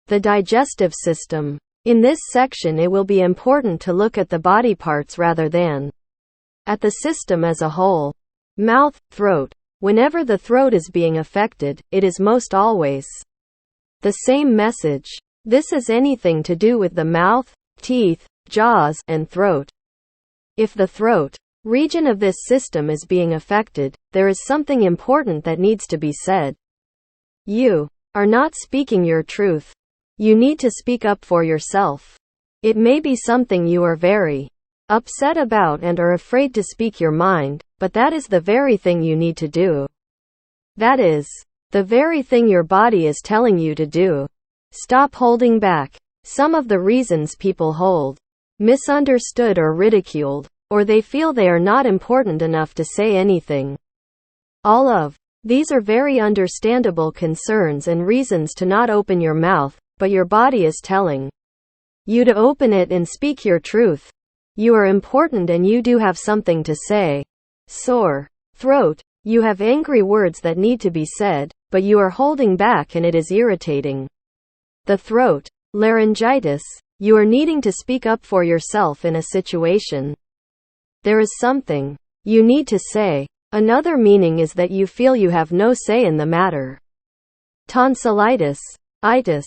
The digestive system. In this section it will be important to look at the body parts rather than at the system as a whole. Mouth, throat. Whenever the throat is being affected, it is most always the same message. This is anything to do with the mouth, teeth, jaws, and throat. If the throat region of this system is being affected, there is something important that needs to be said. You are not speaking your truth. You need to speak up for yourself. It may be something you are very upset about and are afraid to speak your mind, but that is the very thing you need to do. That is the very thing your body is telling you to do. Stop holding back. Some of the reasons people hold misunderstood or ridiculed, or they feel they are not important enough to say anything. All of these are very understandable concerns and reasons to not open your mouth, but your body is telling you to open it and speak your truth. You are important and you do have something to say. Sore throat. You have angry words that need to be said, but you are holding back and it is irritating. The throat. Laryngitis. You are needing to speak up for yourself in a situation. There is something you need to say. Another meaning is that you feel you have no say in the matter. Tonsillitis. Itis.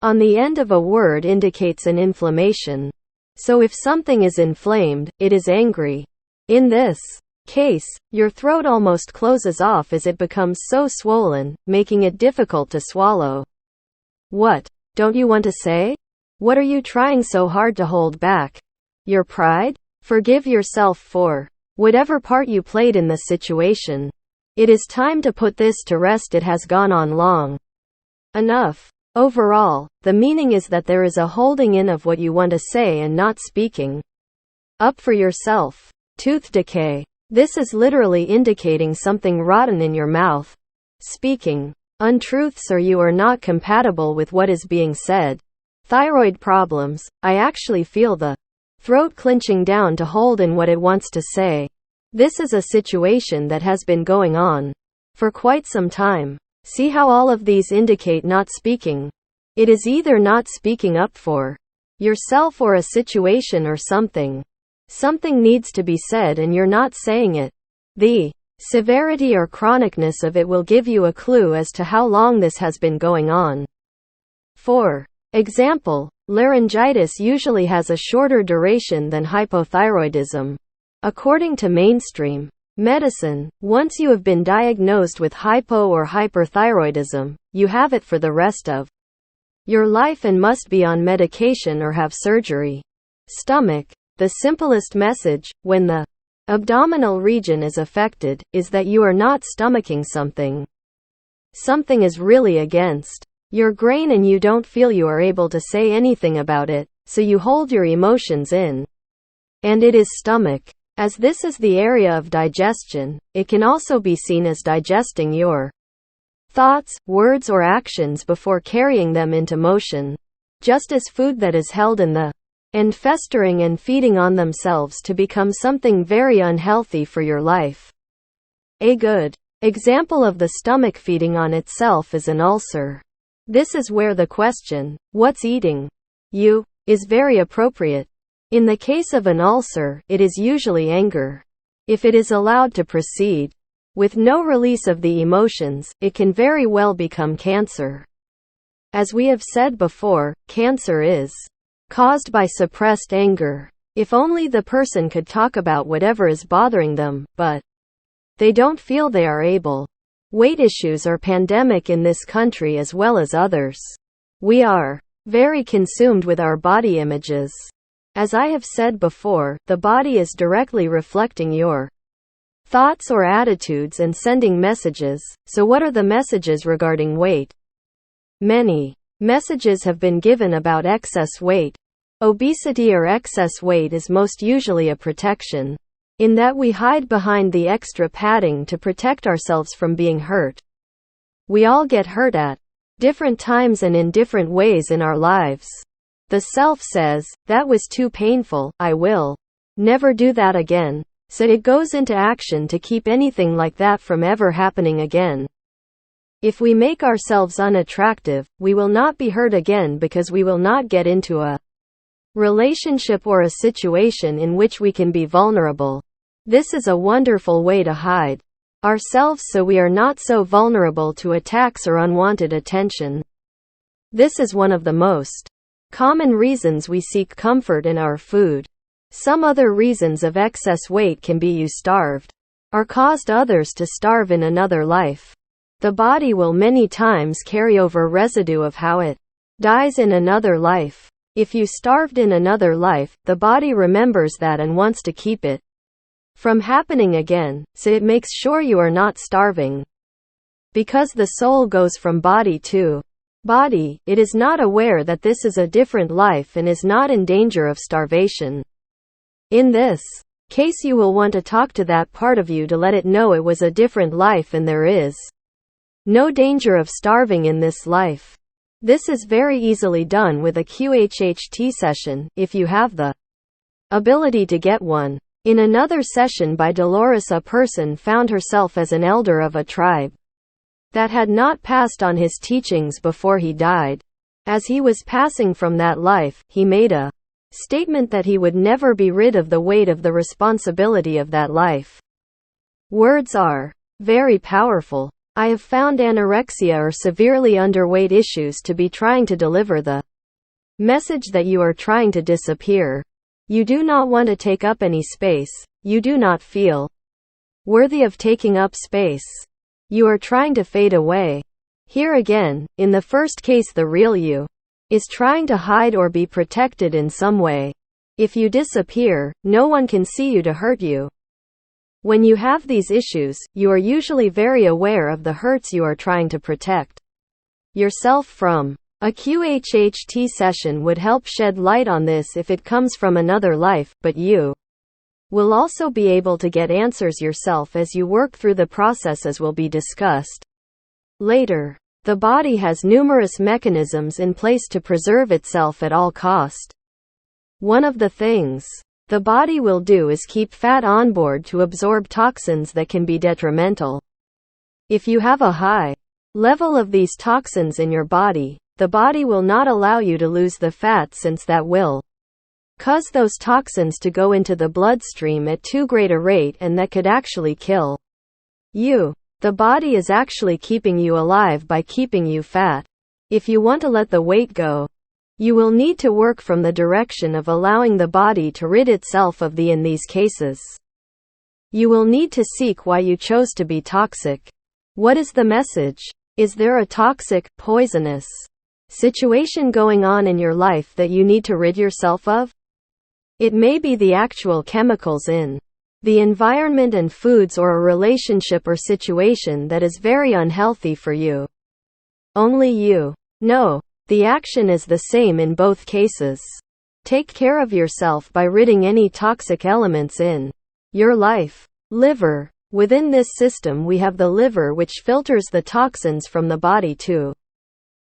On the end of a word indicates an inflammation. So if something is inflamed, it is angry. In this case, your throat almost closes off as it becomes so swollen, making it difficult to swallow. What don't you want to say? What are you trying so hard to hold back? Your pride? Forgive yourself for whatever part you played in the situation. It is time to put this to rest. It has gone on long enough. Overall, the meaning is that there is a holding in of what you want to say and not speaking up for yourself. Tooth decay. This is literally indicating something rotten in your mouth. Speaking untruths or you are not compatible with what is being said. Thyroid problems. I actually feel the throat clenching down to hold in what it wants to say. This is a situation that has been going on for quite some time. See how all of these indicate not speaking. It is either not speaking up for yourself or a situation or something. Something needs to be said and you're not saying it. The severity or chronicness of it will give you a clue as to how long this has been going on. For example, laryngitis usually has a shorter duration than hypothyroidism. According to mainstream medicine, once you have been diagnosed with hypo or hyperthyroidism, you have it for the rest of your life and must be on medication or have surgery. Stomach. The simplest message, when the abdominal region is affected, is that you are not stomaching something. Something is really against your grain and you don't feel you are able to say anything about it, so you hold your emotions in. And it is stomach. As this is the area of digestion, it can also be seen as digesting your thoughts, words or actions before carrying them into motion. Just as food that is held in the and festering and feeding on themselves to become something very unhealthy for your life. A good example of the stomach feeding on itself is an ulcer. This is where the question, "What's eating you?" is very appropriate. In the case of an ulcer, it is usually anger. If it is allowed to proceed with no release of the emotions, it can very well become cancer. As we have said before, cancer is caused by suppressed anger. If only the person could talk about whatever is bothering them, but they don't feel they are able. Weight issues are pandemic in this country as well as others. We are very consumed with our body images. As I have said before, the body is directly reflecting your thoughts or attitudes and sending messages. So what are the messages regarding weight? Many messages have been given about excess weight. Obesity or excess weight is most usually a protection, in that we hide behind the extra padding to protect ourselves from being hurt. We all get hurt at different times and in different ways in our lives. The self says, "That was too painful, I will never do that again." So it goes into action to keep anything like that from ever happening again. If we make ourselves unattractive, we will not be hurt again because we will not get into a relationship or a situation in which we can be vulnerable. This is a wonderful way to hide ourselves so we are not so vulnerable to attacks or unwanted attention. This is one of the most common reasons we seek comfort in our food. Some other reasons of excess weight can be you starved or caused others to starve in another life. The body will many times carry over residue of how it dies in another life. If you starved in another life, the body remembers that and wants to keep it from happening again, so it makes sure you are not starving. Because the soul goes from body to body, it is not aware that this is a different life and is not in danger of starvation. In this case, you will want to talk to that part of you to let it know it was a different life and there is no danger of starving in this life. This is very easily done with a QHHT session, if you have the ability to get one. In another session by Dolores, a person found herself as an elder of a tribe that had not passed on his teachings before he died. As he was passing from that life, he made a statement that he would never be rid of the weight of the responsibility of that life. Words are very powerful. I have found anorexia or severely underweight issues to be trying to deliver the message that you are trying to disappear. You do not want to take up any space. You do not feel worthy of taking up space. You are trying to fade away. Here again, in the first case, the real you is trying to hide or be protected in some way. If you disappear, no one can see you to hurt you. When you have these issues, you are usually very aware of the hurts you are trying to protect yourself from. A QHHT session would help shed light on this if it comes from another life, but you will also be able to get answers yourself as you work through the process, as will be discussed later. The body has numerous mechanisms in place to preserve itself at all cost. One of the things the body will do is keep fat on board to absorb toxins that can be detrimental. If you have a high level of these toxins in your body, the body will not allow you to lose the fat, since that will cause those toxins to go into the bloodstream at too great a rate, and that could actually kill you. The body is actually keeping you alive by keeping you fat. If you want to let the weight go, you will need to work from the direction of allowing the body to rid itself of in these cases. You will need to seek why you chose to be toxic. What is the message? Is there a toxic, poisonous situation going on in your life that you need to rid yourself of? It may be the actual chemicals in the environment and foods, or a relationship or situation that is very unhealthy for you. Only you know. The action is the same in both cases. Take care of yourself by ridding any toxic elements in your life. Liver. Within this system, we have the liver, which filters the toxins from the body to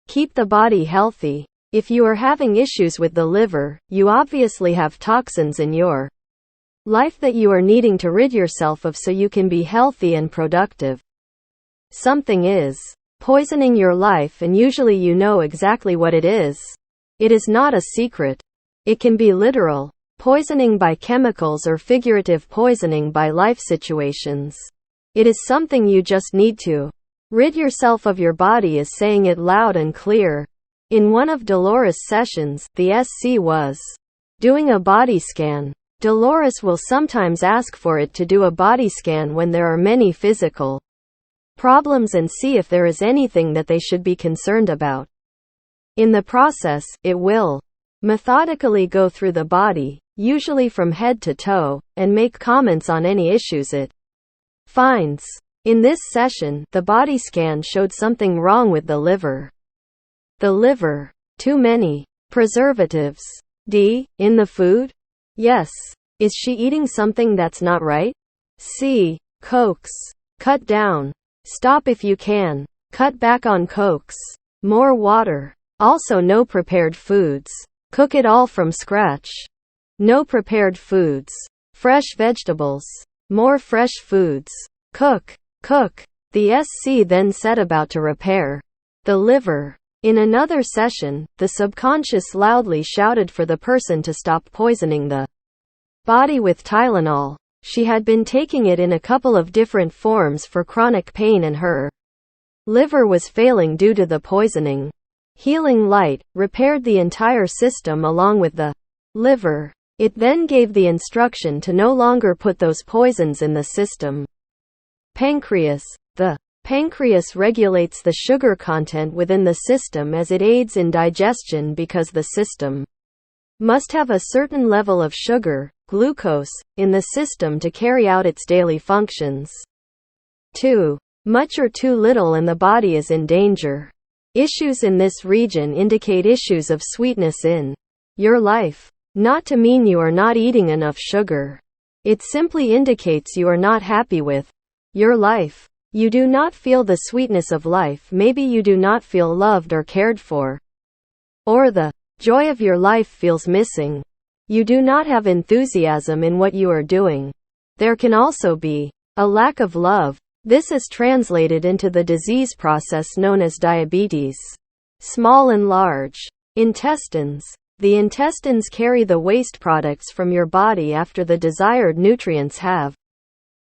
keep the body healthy. If you are having issues with the liver, you obviously have toxins in your life that you are needing to rid yourself of so you can be healthy and productive. Something is poisoning your life, and usually you know exactly what it is. It is not a secret. It can be literal poisoning by chemicals or figurative poisoning by life situations. It is something you just need to rid yourself of. Your body is saying it loud and clear. In one of Dolores' sessions, the SC was doing a body scan. Dolores will sometimes ask for it to do a body scan when there are many physical problems and see if there is anything that they should be concerned about. In the process, it will methodically go through the body, usually from head to toe, and make comments on any issues it finds. In this session, the body scan showed something wrong with the liver. The liver. Too many preservatives. D. In the food? Yes. Is she eating something that's not right? C. Cokes. Cut down. Stop if you can. Cut back on cokes. More water. Also, no prepared foods. Cook it all from scratch. No prepared foods. Fresh vegetables. More fresh foods. Cook. Cook. The SC then set about to repair the liver. In another session, the subconscious loudly shouted for the person to stop poisoning the body with Tylenol. She had been taking it in a couple of different forms for chronic pain and her liver was failing due to the poisoning. Healing Light repaired the entire system along with the liver. It then gave the instruction to no longer put those poisons in the system. Pancreas. The pancreas regulates the sugar content within the system as it aids in digestion because the system must have a certain level of sugar, glucose, in the system to carry out its daily functions. Too much or too little and the body is in danger. Issues in this region indicate issues of sweetness in your life. Not to mean you are not eating enough sugar. It simply indicates you are not happy with your life. You do not feel the sweetness of life. Maybe you do not feel loved or cared for. Or the joy of your life feels missing. You do not have enthusiasm in what you are doing. There can also be a lack of love. This is translated into the disease process known as diabetes. Small and large intestines. The intestines carry the waste products from your body after the desired nutrients have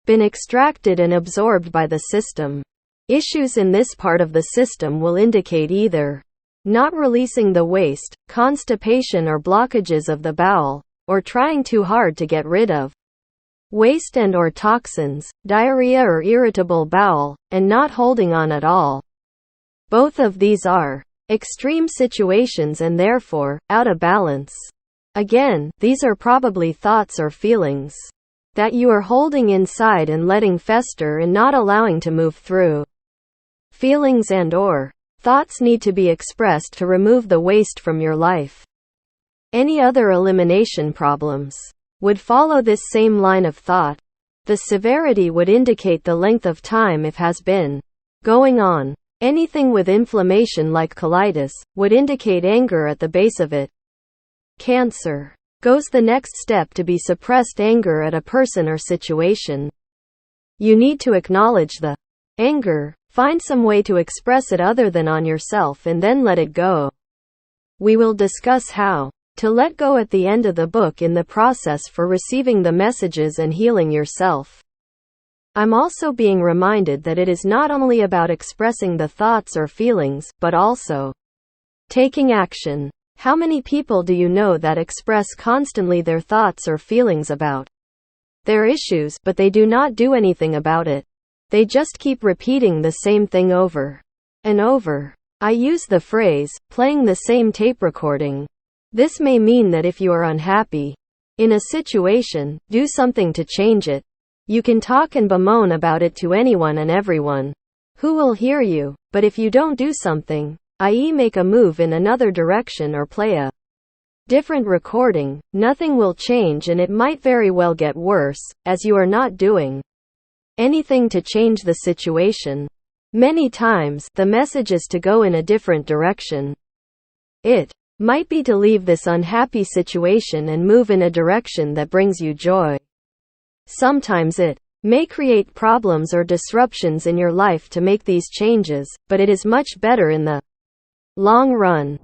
been extracted and absorbed by the system. Issues in this part of the system will indicate either not releasing the waste, constipation or blockages of the bowel, or trying too hard to get rid of waste and or toxins, diarrhea or irritable bowel, and not holding on at all. Both of these are extreme situations and therefore out of balance. Again, these are probably thoughts or feelings that you are holding inside and letting fester and not allowing to move through. Feelings and or thoughts need to be expressed to remove the waste from your life. Any other elimination problems would follow this same line of thought. The severity would indicate the length of time it has been going on. Anything with inflammation like colitis would indicate anger at the base of it. Cancer goes the next step to be suppressed anger at a person or situation. You need to acknowledge the anger, find some way to express it other than on yourself and then let it go. We will discuss how to let go at the end of the book in the process for receiving the messages and healing yourself. I'm also being reminded that it is not only about expressing the thoughts or feelings, but also taking action. How many people do you know that express constantly their thoughts or feelings about their issues, but they do not do anything about it? They just keep repeating the same thing over and over. I use the phrase, playing the same tape recording. This may mean that if you are unhappy in a situation, do something to change it. You can talk and bemoan about it to anyone and everyone who will hear you, but if you don't do something, i.e. make a move in another direction or play a different recording, nothing will change and it might very well get worse, as you are not doing anything to change the situation. Many times, the message is to go in a different direction. It might be to leave this unhappy situation and move in a direction that brings you joy. Sometimes it may create problems or disruptions in your life to make these changes, but it is much better in the long run.